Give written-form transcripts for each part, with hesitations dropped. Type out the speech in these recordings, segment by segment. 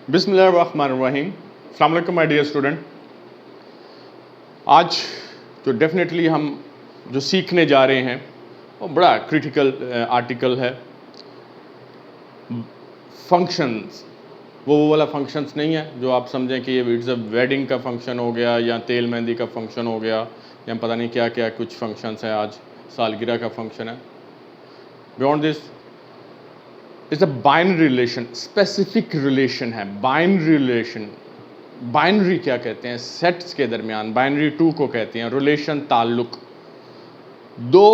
बिस्मिल्लाहिर्रहमानिर्रहीम। अस्सलाम वालेकुम माय डियर स्टूडेंट। आज जो डेफिनेटली हम जो सीखने जा रहे हैं वो बड़ा क्रिटिकल आर्टिकल है। फंक्शंस, वो वाला फंक्शंस नहीं है जो आप समझें कि ये इट्स अ वेडिंग का फंक्शन हो गया या तेल मेहंदी का फंक्शन हो गया या पता नहीं क्या क्या कुछ फंक्शंस हैं, आज सालगिरह का फंक्शन है। Beyond this it's a binary relation, specific relation है। बाइनरी रिलेशन, बाइनरी क्या कहते हैं? सेट्स के दरमियान बाइनरी टू को कहते हैं रिलेशन, ताल्लुक, दो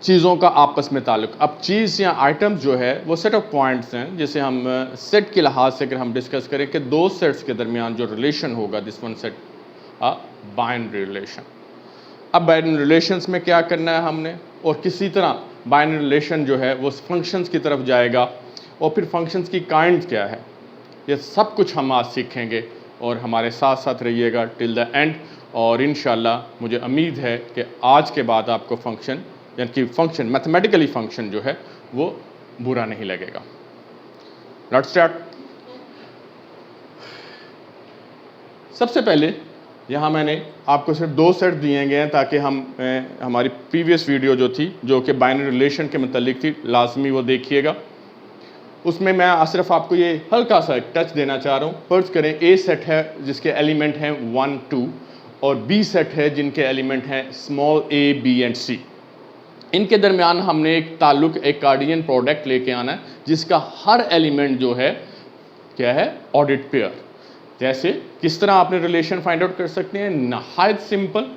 चीज़ों का आपस में ताल्लुक। अब चीज़ या आइटम्स जो है वो सेट ऑफ पॉइंट्स हैं जिसे हम सेट के लिहाज से अगर हम डिस्कस करें कि दो सेट्स के दरमियान जो रिलेशन होगा, this one set a binary relation. अब बाइनरी रिलेशंस में क्या करना है हमने, और किसी तरह बाइनरी रिलेशन जो है वो फंक्शंस की तरफ जाएगा, और फिर फंक्शंस की काइंड क्या है, ये सब कुछ हम आज सीखेंगे। और हमारे साथ साथ रहिएगा टिल द एंड। और इंशाल्लाह मुझे उम्मीद है कि आज के बाद आपको फंक्शन यानी कि फंक्शन, मैथमेटिकली फंक्शन जो है वो बुरा नहीं लगेगा। Let's start. सबसे पहले यहाँ मैंने आपको सिर्फ दो सेट दिए गए हैं ताकि हम हमारी प्रीवियस वीडियो जो थी जो कि बाइनरी रिलेशन के मतलब थी, लाजमी वो देखिएगा। उसमें मैं सिर्फ आपको ये हल्का सा एक टच देना चाह रहा हूँ। फर्ज करें ए सेट है जिसके एलिमेंट हैं 1, 2 और बी सेट है जिनके एलिमेंट हैं स्मॉल ए, बी एंड सी। इनके दरमियान हमने एक ताल्लुक, एक कार्डियन प्रोडक्ट लेके आना है जिसका हर एलिमेंट जो है क्या है, ऑडिट पेयर। जैसे किस तरह आपने रिलेशन फाइंड आउट कर सकते हैं? नहायत सिंपल,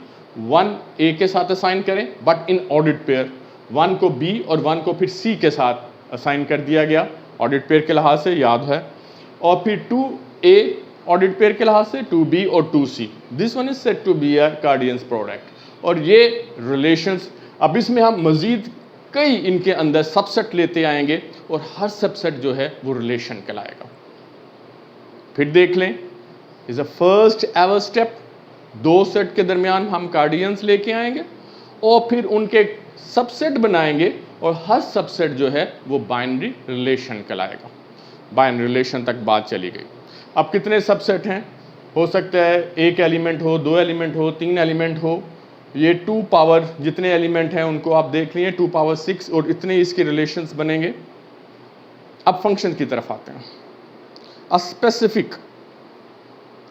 1 ए के साथ असाइन करें बट इन ऑडिट पेयर, 1 को बी और 1 को फिर सी के साथ असाइन कर दिया गया ऑडिट पेयर के लिहाज से, याद है। और फिर 2 ए ऑडिट पेयर के लिहाज से, 2 बी और 2 C. This one is set to be a Cartesian product. और ये रिलेशंस, अब इसमें हम मजीद कई इनके अंदर सबसेट लेते आएंगे और हर सबसेट जो है वो रिलेशन कहलाएगा। फिर देख लें, is a first ever step, दो सेट के दरमियान हम कार्डियंस लेके आएंगे और फिर उनके सबसेट बनाएंगे और हर सबसेट जो है वो बाइनरी रिलेशन कहलाएगा। बाइनरी रिलेशन तक बात चली गई। अब कितने सबसेट हैं? हो सकता है एक एलिमेंट हो, 2 एलिमेंट हो, 3 एलिमेंट हो। ये 2 पावर जितने एलिमेंट हैं उनको आप देख लिए, 2 पावर 6 और इतने इसके रिलेशंस बनेंगे। अब फंक्शन की तरफ आते हैं। A specific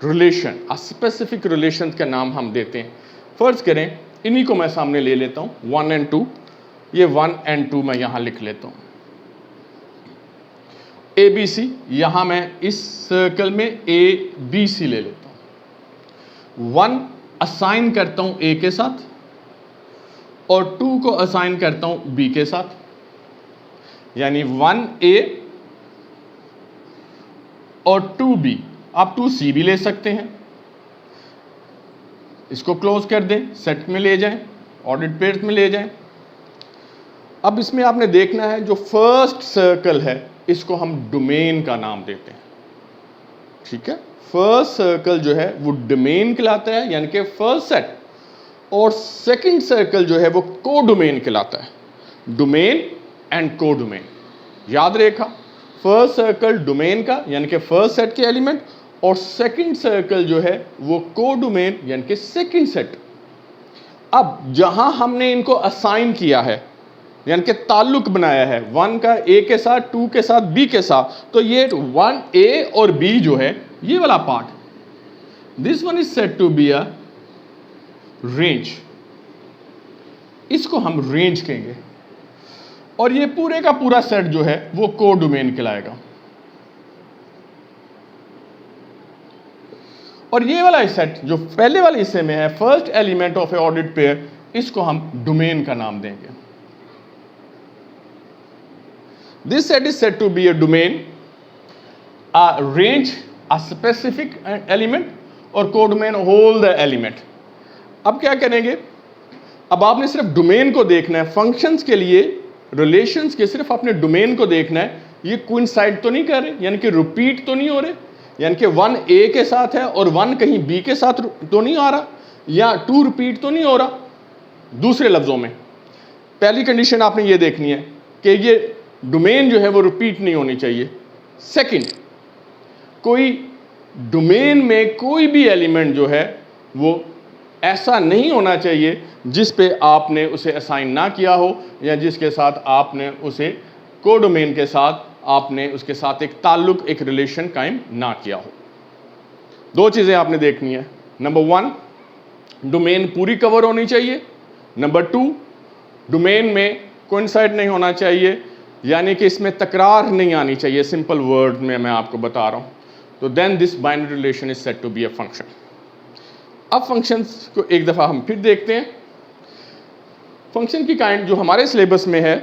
relation, a specific relation का नाम हम देते हैं। फर्ज करें इन्हीं को मैं सामने ले लेता हूं, 1 एंड 2। ये 1 एंड 2 मैं यहां लिख लेता हूं। ए बी सी, यहां मैं इस सर्कल में ए बी सी ले लेता हूं। 1 असाइन करता हूं ए के साथ और 2 को असाइन करता हूं बी के साथ, यानी 1 ए और 2 बी। आप 2 सी भी ले सकते हैं। इसको क्लोज कर दें, सेट में ले जाएं, ऑडिट पेयर्स में ले जाएं। अब इसमें आपने देखना है जो फर्स्ट सर्कल है इसको हम डोमेन का नाम देते हैं, ठीक है। फर्स्ट सर्कल जो है वो डोमेन कहलाता है, यानी कि फर्स्ट सेट। और सेकंड सर्कल जो है वो को डोमेन कहलाता है। डोमेन एंड को डोमेन, याद रखा। फर्स्ट सर्कल डोमेन का यानी कि फर्स्ट सेट के एलिमेंट, और सेकंड सर्कल जो है वो को डोमेन यानी कि सेकंड सेट। अब जहां हमने इनको असाइन किया है यानी कि ताल्लुक बनाया है, 1 का ए के साथ, 2 के साथ, बी के साथ, तो ये 1 ए और बी जो है ये वाला part, this one is set to be a range. इसको हम रेंज कहेंगे। और ये पूरे का पूरा सेट जो है वो को डोमेन कहलाएगा। और ये वाला सेट जो पहले वाले हिस्से में है, first element of A audit pair, इसको हम डोमेन का नाम देंगे। This set is said to be a domain, a range, a specific element और codomain whole the element। अब क्या करेंगे? अब आपने सिर्फ डोमेन को देखना है। फंक्शंस के लिए, रिलेशंस के सिर्फ अपने डोमेन को देखना है। ये कोइंसाइड तो नहीं कर रहे, यानी कि रिपीट तो नहीं हो रहे, यानी कि 1 ए के साथ है और 1 कहीं बी के साथ तो नहीं आ रहा, या 2 रिपीट तो नहीं हो रहा। दूसरे लफ्जों में पहली कंडीशन आपने ये देखनी है कि ये डोमेन जो है वो रिपीट नहीं होनी चाहिए। सेकंड, कोई डोमेन में कोई भी एलिमेंट जो है वो ऐसा नहीं होना चाहिए जिस पे आपने उसे असाइन ना किया हो या जिसके साथ आपने उसे कोडोमेन के साथ आपने उसके साथ एक ताल्लुक, एक रिलेशन कायम ना किया हो। दो चीज़ें आपने देखनी है। नंबर 1, डोमेन पूरी कवर होनी चाहिए। नंबर 2, डोमेन में कोइंसाइड नहीं होना चाहिए, यानी कि इसमें तकरार नहीं आनी चाहिए। सिंपल वर्ड में मैं आपको बता रहा हूँ। तो then this binary relation is said to be a function. अब फंक्शंस को एक दफ़ा हम फिर देखते हैं। फंक्शन की काइंड जो हमारे सिलेबस में है,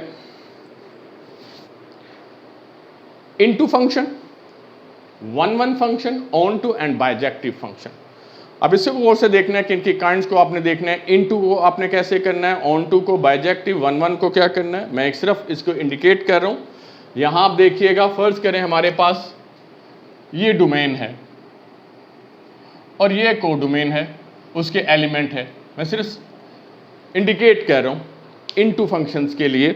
into function, one one function, onto and bijective function. अब इससे गौर से देखना है कि इनकी काइंड्स को आपने देखना है। इनटू को आपने कैसे करना है, ऑन टू को, बाइजेक्टिव, वन वन को क्या करना है। मैं एक सिर्फ इसको इंडिकेट कर रहा हूं। यहां आप देखिएगा, फर्ज करें हमारे पास ये डोमेन है और ये कोडोमेन है, उसके एलिमेंट है। मैं सिर्फ इंडिकेट कर रहा हूं इनटू फंक्शंस के लिए।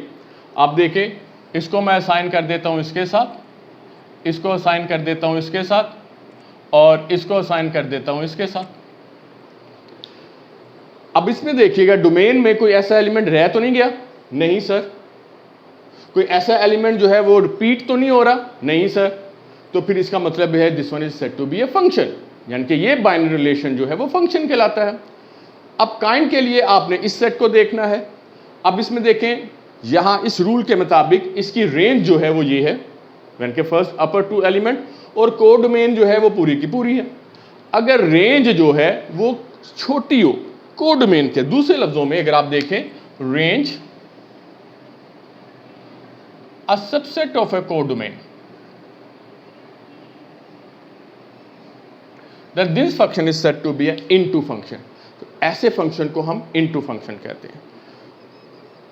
आप देखें, इसको मैं असाइन कर देता हूं इसके साथ, इसको असाइन कर देता हूं इसके साथ, और इसको असाइन कर देता हूं इसके साथ। अब इसमें देखिएगा, डोमेन में कोई ऐसा एलिमेंट रह तो नहीं गया? नहीं सर। कोई ऐसा एलिमेंट जो है वो रिपीट तो नहीं हो रहा? नहीं सर। तो फिर इसका मतलब है this one is said to be a function, यानी कि ये बाइनरी रिलेशन जो है वो फंक्शन कहलाता है। अब काइंड के लिए आपने इस सेट को देखना है। अब इसमें देखें, यहां इस रूल के मुताबिक इसकी रेंज जो है वो ये है, यानी कि फर्स्ट अपर 2 एलिमेंट, और कोडोमेन जो है वो पूरी की पूरी है। अगर रेंज जो है वो छोटी हो कोडोमेन के, दूसरे लफ्जों में अगर आप देखें, range a subset of a codomain, that this function is said to be a into function. तो ऐसे फंक्शन को हम इनटू फंक्शन कहते हैं।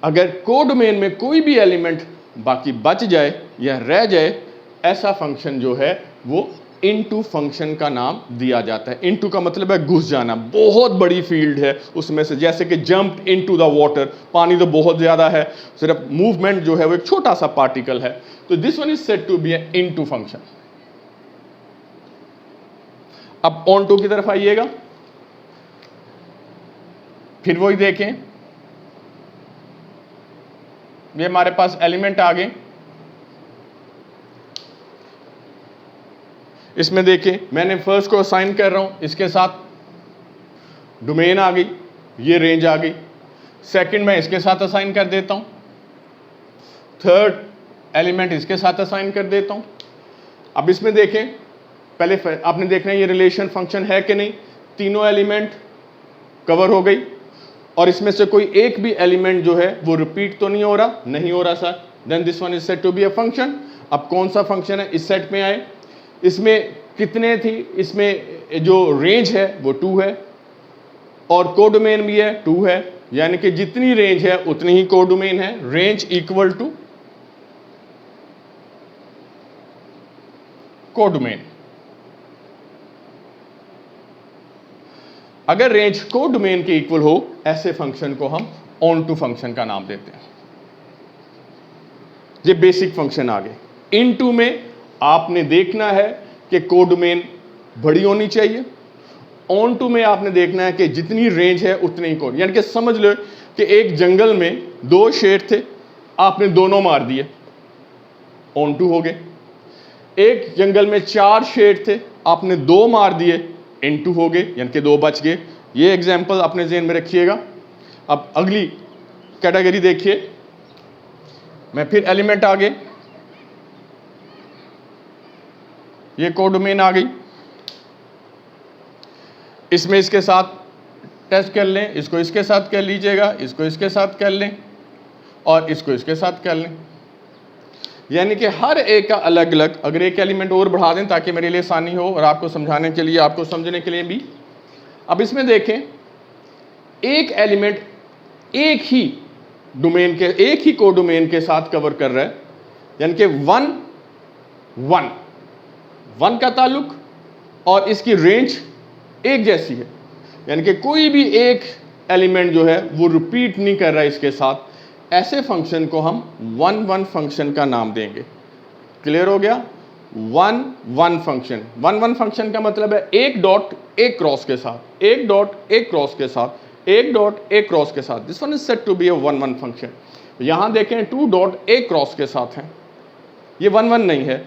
अगर कोडोमेन में कोई भी एलिमेंट बाकी बच जाए या रह जाए, ऐसा फंक्शन जो है वो इनटू फंक्शन का नाम दिया जाता है। इनटू का मतलब है घुस जाना। बहुत बड़ी फील्ड है उसमें से, जैसे कि जंप इनटू द वाटर, पानी तो बहुत ज्यादा है, सिर्फ मूवमेंट जो है वो एक छोटा सा पार्टिकल है। तो this one is said to be a into function. अब ऑन टू की तरफ आइएगा, फिर वही देखें, ये हमारे पास एलिमेंट आ गए। इसमें देखें, मैंने फर्स्ट को असाइन कर रहा हूं इसके साथ, डोमेन आ गई, ये रेंज आ गई। सेकंड मैं इसके साथ असाइन कर देता हूं, थर्ड एलिमेंट इसके साथ असाइन कर देता हूं। अब इसमें देखें, पहले आपने देखना है ये रिलेशन फंक्शन है कि नहीं। तीनों एलिमेंट कवर हो गई, और इसमें से कोई एक भी एलिमेंट जो है वो रिपीट तो नहीं हो रहा? नहीं हो रहा sir. Then this one is said to be a function. अब कौन सा फंक्शन है? इस सेट में आए, इसमें कितने थी? इसमें जो रेंज है वो 2 है, और कोडोमेन भी है 2 है, यानी कि जितनी रेंज है उतनी ही कोडोमेन है। Range equal to codomain. अगर रेंज कोडोमेन के इक्वल हो, ऐसे फंक्शन को हम ऑन टू फंक्शन का नाम देते हैं। ये बेसिक फंक्शन आ गए। इनटू में आपने देखना है कि कोडोमेन बड़ी होनी चाहिए। ऑन टू में आपने देखना है कि जितनी रेंज है उतनी ही कोड, यानी कि समझ लो कि एक जंगल में 2 शेर थे, आपने दोनों मार दिए, ऑन टू हो गए। एक जंगल में 4 शेर थे, आपने 2 मार दिए, इनटू हो गए, यानी कि 2 बच गए। ये एग्जांपल अपने ज़हन में रखिएगा। अब अगली कैटेगरी देखिए, मैं फिर एलिमेंट आ गए, ये कोडोमेन आ गई। इसमें इसके साथ टेस्ट कर लें, इसको इसके साथ कर लीजिएगा, इसको इसके साथ कर लें, और इसको इसके साथ कर लें, यानी कि हर एक का अलग अलग। अगर एक एलिमेंट और बढ़ा दें ताकि मेरे लिए आसानी हो और आपको समझाने के लिए, आपको समझने के लिए भी। अब इसमें देखें, एक एलिमेंट एक ही डोमेन के, एक ही कोडोमेन के साथ कवर कर रहा है, यानी कि 1 1 1 का ताल्लुक, और इसकी रेंज एक जैसी है, यानी कि कोई भी एक एलिमेंट जो है वो रिपीट नहीं कर रहा है इसके साथ। ऐसे फंक्शन को हम 1 1 फंक्शन का नाम देंगे। क्लियर हो गया? One one function. One one function का मतलब है एक डॉट एक क्रॉस के साथ, एक डॉट एक क्रॉस के साथ, एक डॉट एक क्रॉस के साथ। This one is said to be a one one function. यहां देखें टू डॉट एक क्रॉस के साथ है, ये वन वन नहीं है।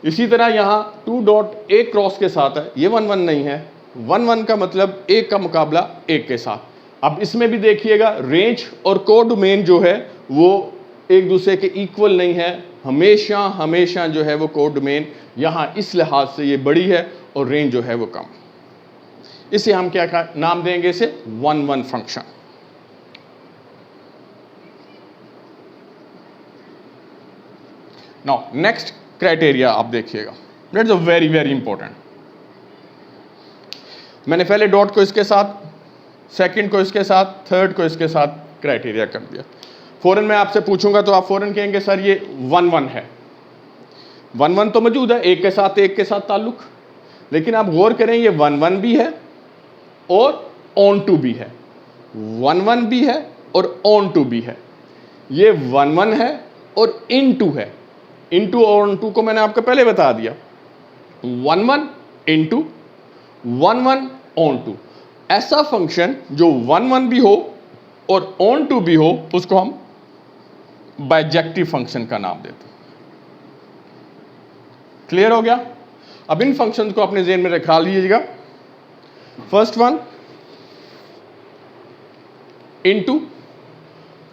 इसी तरह यहां टू डॉट एक क्रॉस के साथ है, ये वन वन नहीं है। वन वन का मतलब एक का मुकाबला एक के साथ। अब इसमें भी देखिएगा रेंज और कोडोमेन जो है वो एक दूसरे के इक्वल नहीं है। हमेशा हमेशा जो है वो कोडोमेन यहाँ इस लिहाज से ये बड़ी है और रेंज जो है वो कम। इसे हम क्या नाम देंगे, इसे one one function. Now next criteria आप देखिएगा, that's a very very important. मैंने पहले डॉट को इसके साथ, सेकंड को इसके साथ, थर्ड को इसके साथ क्राइटेरिया कर दिया। फौरन मैं आपसे पूछूंगा तो आप फौरन कहेंगे सर ये वन वन है। वन वन तो मौजूद है, एक के साथ ताल्लुक, लेकिन आप गौर करें ये वन वन भी है और ऑन टू भी है। वन वन भी है और ऑन टू भी है। ये वन वन है और इन टू है। इन टू और ऑन टू को मैंने आपको पहले बता दिया। One one into, one one onto. ऐसा फंक्शन जो वन वन भी हो और ऑन टू भी हो उसको हम बाइजेक्टिव फंक्शन का नाम देते हैं। क्लियर हो गया? अब इन फंक्शन को अपने ज़हन में रखा लीजिएगा। फर्स्ट वन इनटू,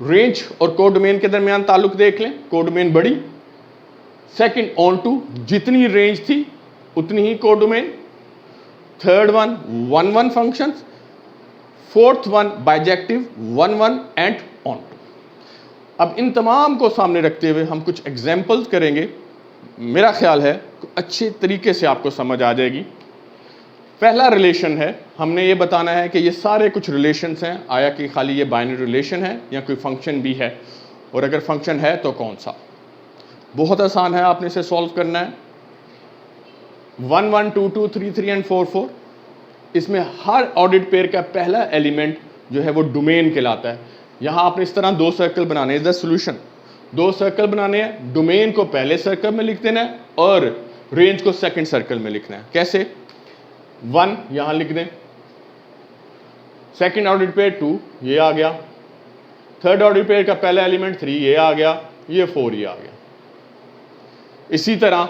रेंज और कोडोमेन के दरमियान ताल्लुक देख लें, कोडोमेन बड़ी। सेकंड ऑन टू, जितनी रेंज थी उतनी ही codomain. Third one one one function. Fourth one bijective, one one and onto. अब इन तमाम को सामने रखते हुए हम कुछ एग्जाम्पल्स करेंगे। मेरा ख्याल है अच्छे तरीके से आपको समझ आ जाएगी। पहला रिलेशन है, हमने ये बताना है कि ये सारे कुछ रिलेशंस हैं, आया कि खाली ये बाइनरी रिलेशन है या कोई फंक्शन भी है, और अगर फंक्शन है तो कौन सा। बहुत आसान है, आपने इसे सॉल्व करना है। 1 1 2 2 3 3 एंड 4 4, इसमें हर ऑर्डर्ड पेयर का पहला एलिमेंट जो है वो डोमेन कहलाता है। यहाँ आपने इस तरह दो सर्कल बनाने, इज द सॉल्यूशन। दो सर्कल बनाने हैं, डोमेन को पहले सर्कल में लिख देना है और रेंज को सेकंड सर्कल में लिखना है। कैसे? 1 यहां लिख दें, सेकंड ऑर्डर पेयर 2 ये आ गया, थर्ड ऑर्डर पेयर का पहला एलिमेंट 3 ये आ गया, ये 4 ये आ गया। इसी तरह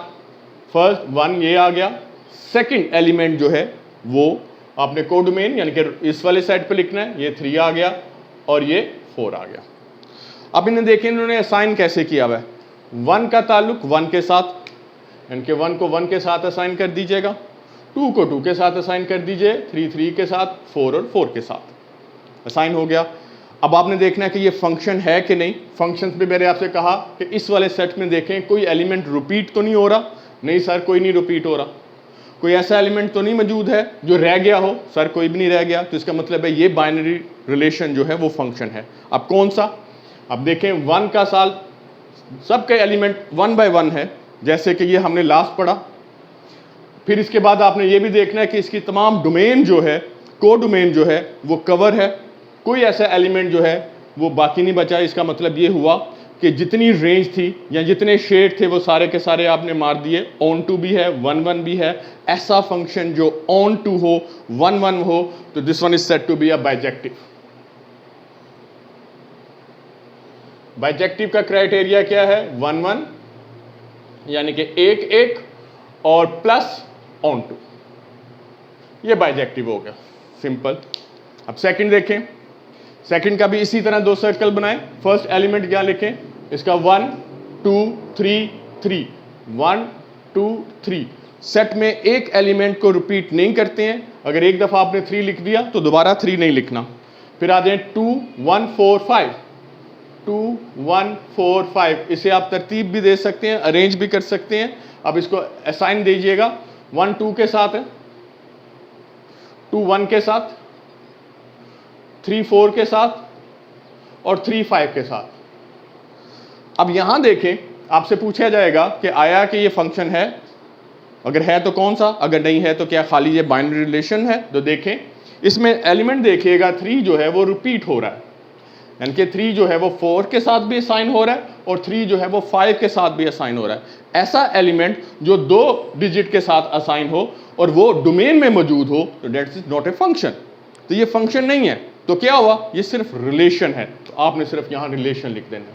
फर्स्ट 1 ये आ गया, सेकंड एलिमेंट जो है वो आपने कोडोमेन यानी कि इस वाले साइड पे लिखना है, ये 3 आ गया और ये 4 आ गया। अब इन्हें देखें इन्होंने असाइन कैसे किया हुआ है। 1 का ताल्लुक 1 के साथ, यानी कि 1 को 1 के साथ असाइन कर दीजिएगा, 2 को 2 के साथ असाइन कर दीजिए, 3 3 के साथ, 4 और 4 के साथ असाइन हो गया। अब आपने देखना है कि ये फंक्शन है कि नहीं। फंक्शन पे मैंने आपसे कहा कि इस वाले सेट में देखें कोई एलिमेंट रिपीट तो नहीं हो रहा। नहीं सर, कोई नहीं रिपीट हो रहा। कोई ऐसा एलिमेंट तो नहीं मौजूद है जो रह गया हो। सर कोई भी नहीं रह गया, तो इसका मतलब है ये बाइनरी रिलेशन जो है वो फंक्शन है। अब कौन सा? अब देखें 1 का साल सबके एलिमेंट 1 बाय 1 है, जैसे कि ये हमने लास्ट पढ़ा। फिर इसके बाद आपने ये भी देखना है कि इसकी तमाम डोमेन जो है, कोडोमेन जो है वो कवर है। कोई ऐसा एलिमेंट जो है वो बाकी नहीं बचा। इसका मतलब ये हुआ कि जितनी रेंज थी या जितने शेड थे वो सारे के सारे आपने मार दिए। ऑन टू भी है, 1 1 भी है। ऐसा फंक्शन जो ऑन टू हो, 1 1 हो, तो this one is said to be a bijective. Bijective का क्राइटेरिया क्या है? 1 1 यानी कि 1 1 और प्लस ऑन टू, ये बाइजेक्टिव हो गया, सिंपल। अब सेकंड देखें, सेकंड का भी इसी तरह दो सर्कल बनाएं। फर्स्ट एलिमेंट क्या लिखें? इसका 1 2 3 3, 1 2 3। सेट में एक एलिमेंट को रिपीट नहीं करते हैं। अगर एक दफा आपने 3 लिख दिया तो दोबारा 3 नहीं लिखना। फिर आ जाए 2 1 4 5, 2 1 4 5। इसे आप तरतीब भी दे सकते हैं, अरेंज भी कर सकते हैं। अब इसको असाइन दीजिएगा। 1 2 के साथ है, 2 1 के साथ, 3 4 के साथ और 3 5 के साथ। अब यहां देखें, आपसे पूछा जाएगा कि आया कि ये फंक्शन है, अगर है तो कौन सा, अगर नहीं है तो क्या खाली ये बाइनरी रिलेशन है। तो देखें इसमें एलिमेंट देखिएगा 3 जो है वो रिपीट हो रहा है। यानी कि 3 जो है वो 4 के साथ भी असाइन हो रहा है और 3 जो है वो 5 के साथ भी असाइन हो रहा है। ऐसा एलिमेंट जो 2 डिजिट के साथ असाइन हो और वो डोमेन में मौजूद हो तो that is not a function. तो ये फंक्शन नहीं है, तो क्या हुआ, ये सिर्फ रिलेशन है। तो आपने सिर्फ यहां रिलेशन लिख देना है।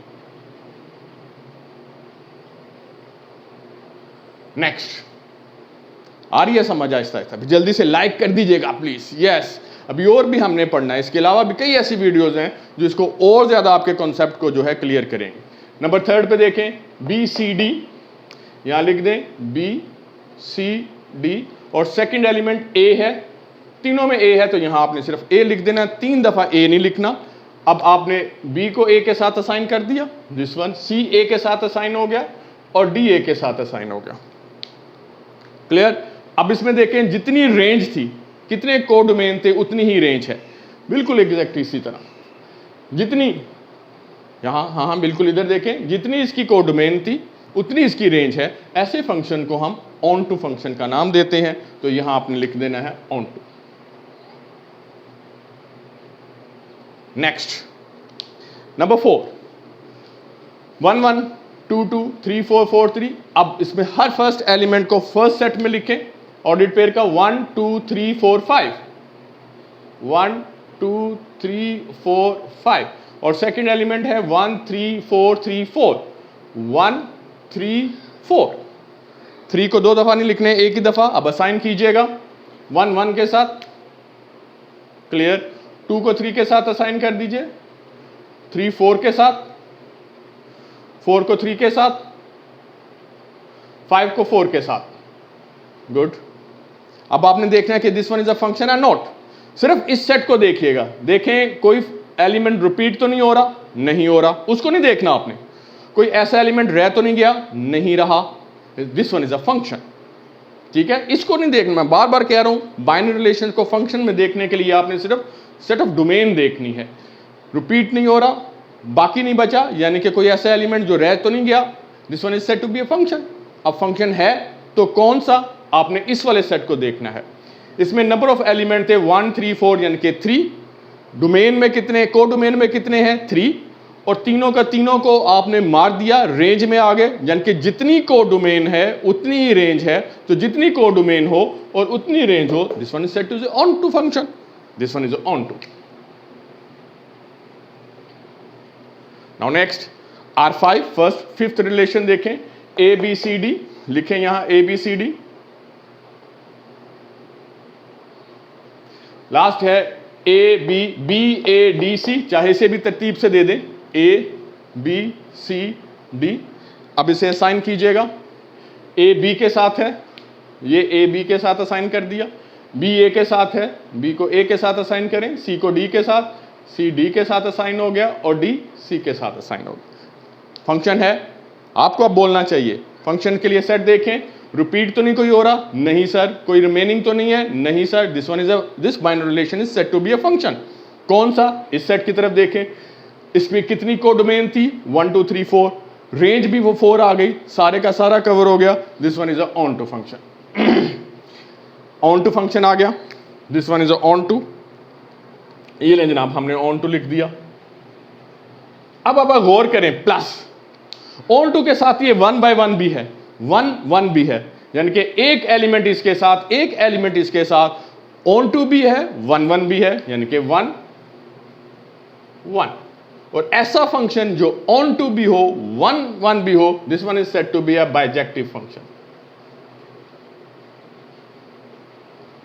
नेक्स्ट, आ रही है समझ आहिस्ता आहिस्ता? जल्दी से लाइक कर दीजिएगा प्लीज। यस, अभी और भी हमने पढ़ना है, इसके अलावा भी कई ऐसी वीडियोस हैं जो इसको और ज्यादा आपके कॉन्सेप्ट को जो है क्लियर करेंगे। नंबर 3 पे देखें, BCD, यहां लिख दें BCD और सेकंड एलिमेंट A है, तीनों में A है तो यहां आपने सिर्फ A लिख देना, 3 दफा A नहीं लिखना। अब आपने B को A के साथ असाइन कर दिया, दिस वन, C A के साथ असाइन हो गया और D A के साथ असाइन हो गया। क्लियर? अब इसमें देखें जितनी रेंज थी, कितने कोडोमेन थे उतनी ही रेंज है, बिल्कुल एग्जैक्ट इसी तरह जितनी यहां, हाँ बिल्कुल इधर देखें, जितनी इसकी कोडोमेन थी उतनी इसकी रेंज है। ऐसे फंक्शन को हम ऑन टू फंक्शन का नाम देते हैं। तो यहां आपने लिख देना है ऑन टू। Next, number 4, 1 1 2 2 3 4 4 3। अब इसमें हर फर्स्ट एलिमेंट को फर्स्ट सेट में लिखें, ऑर्डर्ड पेयर का 1 2 3 4 5, 1 2 3 4 5 और सेकंड एलिमेंट है 1 3 4 3 4, 1 3 4। 3 को 2 दफा नहीं लिखने, एक ही दफा। अब असाइन कीजिएगा 1 1 के साथ, क्लियर? 2 को 3 के साथ असाइन कर दीजिए, 3 4 के साथ, 4 को 3 के साथ, 5 को 4 के साथ। गुड। अब आपने देखना है कि this one is a function है नॉट। सिर्फ इस सेट को देखिएगा, देखें कोई एलिमेंट रिपीट तो नहीं हो रहा, नहीं हो रहा, उसको नहीं देखना आपने। कोई ऐसा एलिमेंट रह तो नहीं गया, नहीं रहा, this one is a function. ठीक है, इसको नहीं देखना। मैं बार बार कह रहा हूं, बाइनरी रिलेशन को फंक्शन में देखने के लिए आपने सिर्फ सेट ऑफ डोमेन देखनी है। रिपीट नहीं हो रहा, बाकी नहीं बचा, यानी कि कोई ऐसा एलिमेंट जो रह तो नहीं गया, this one is set to be a function. अब फंक्शन है तो कौन सा, आपने इस वाले सेट को देखना है। इसमें नंबर ऑफ एलिमेंट थे 1 3 4, यानी कि 3। डोमेन में कितने, को डोमेन में कितने हैं, 3। और तीनों का तीनों को आपने मार दिया, रेंज में आ गए, यानी कि जितनी को डोमेन है उतनी ही रेंज है। तो जितनी को डोमेन हो और उतनी रेंज हो, this one is set to onto function, this one is onto. Now next, R5 first fifth relation देखें, ABCD लिखें, यहां ABCD। लास्ट है BADC, चाहे इसे भी तरतीब से दे दें, ABCD। अब इसे असाइन कीजिएगा, A B के साथ है, ये A B के साथ असाइन कर दिया, B A के साथ है, B को A के साथ असाइन करें, C को D के साथ, C D के साथ असाइन हो गया और D C के साथ असाइन हो गया। फंक्शन है, आपको अब बोलना चाहिए। फंक्शन के लिए सेट देखें, रिपीट तो नहीं कोई हो रहा, नहीं सर। कोई रिमेनिंग तो नहीं है, नहीं sir. This one is this binary relation is set to be a function. कौन सा, इस सेट की तरफ देखें, इसमें कितनी को डोमेन थी, 1 2 3 4, रेंज भी वो 4 आ गई, सारे का सारा कवर हो गया। This one is onto function, onto function आ गया, this one is onto. ये लें जनाब, हमने ऑन टू लिख दिया। अब गौर करें, प्लस ऑन टू के साथ ये 1 by 1 भी है, 1 1 भी है, यानी कि एक एलिमेंट इसके साथ, एक एलिमेंट इसके साथ ऑन टू भी है, 1 1 भी है, यानी कि 1 1। और ऐसा फंक्शन जो ऑन टू भी हो, 1 1 भी हो, this one is set to be a bijective function.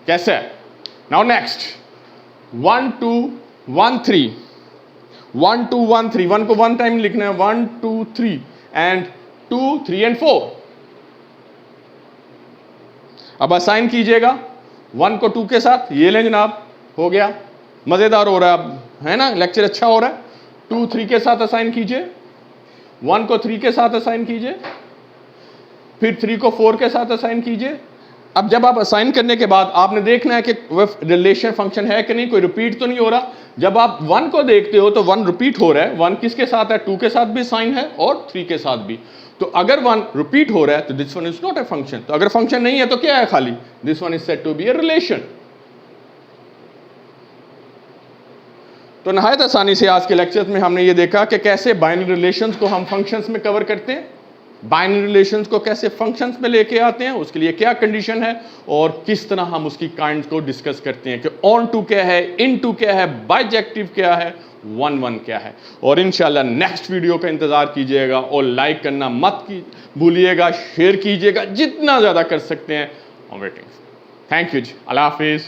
कैसे? नाउ नेक्स्ट, 1 2 1 3, 1 2 1 3, 1 को 1 टाइम लिखना है, 1 2 3 एंड 2 3 एंड 4। अब असाइन कीजिएगा 1 को 2 के साथ, ये लें जनाब, हो गया, मजेदार हो रहा है अब, है ना, लेक्चर अच्छा हो रहा है। 2 3 के साथ असाइन कीजिए, 1 को 3 के साथ असाइन कीजिए, फिर 3 को 4 के साथ असाइन कीजिए। अब जब आप असाइन करने के बाद आपने देखना है कि वह रिलेशन फंक्शन है कि नहीं, कोई रिपीट तो नहीं हो रहा। जब आप 1 को देखते हो तो 1 रिपीट हो रहा है। 1 किसके साथ है, 2 के साथ भी साइन है और 3 के साथ भी। तो अगर 1 रिपीट हो रहा है तो this one is not a function. तो अगर फंक्शन नहीं है तो क्या है, खाली this one is set to be a relation. तो नहायत आसानी से आज के लेक्चर में हमने ये देखा कि कैसे बाइनरी रिलेशंस को हम फंक्शंस में कवर करते हैं, बाइनरी रिलेशंस को कैसे फंक्शंस में लेके आते हैं, उसके लिए क्या कंडीशन है और किस तरह हम उसकी काइंड्स को डिस्कस करते हैं कि ऑन टू क्या है, इन टू क्या है, बाइजेक्टिव क्या है, वन वन क्या है। और इंशाल्लाह नेक्स्ट वीडियो का इंतजार कीजिएगा और लाइक करना मत भूलिएगा, शेयर कीजिएगा जितना ज़्यादा कर सकते हैं। वेटिंग। थैंक यू जी, अल्लाह हाफिज़।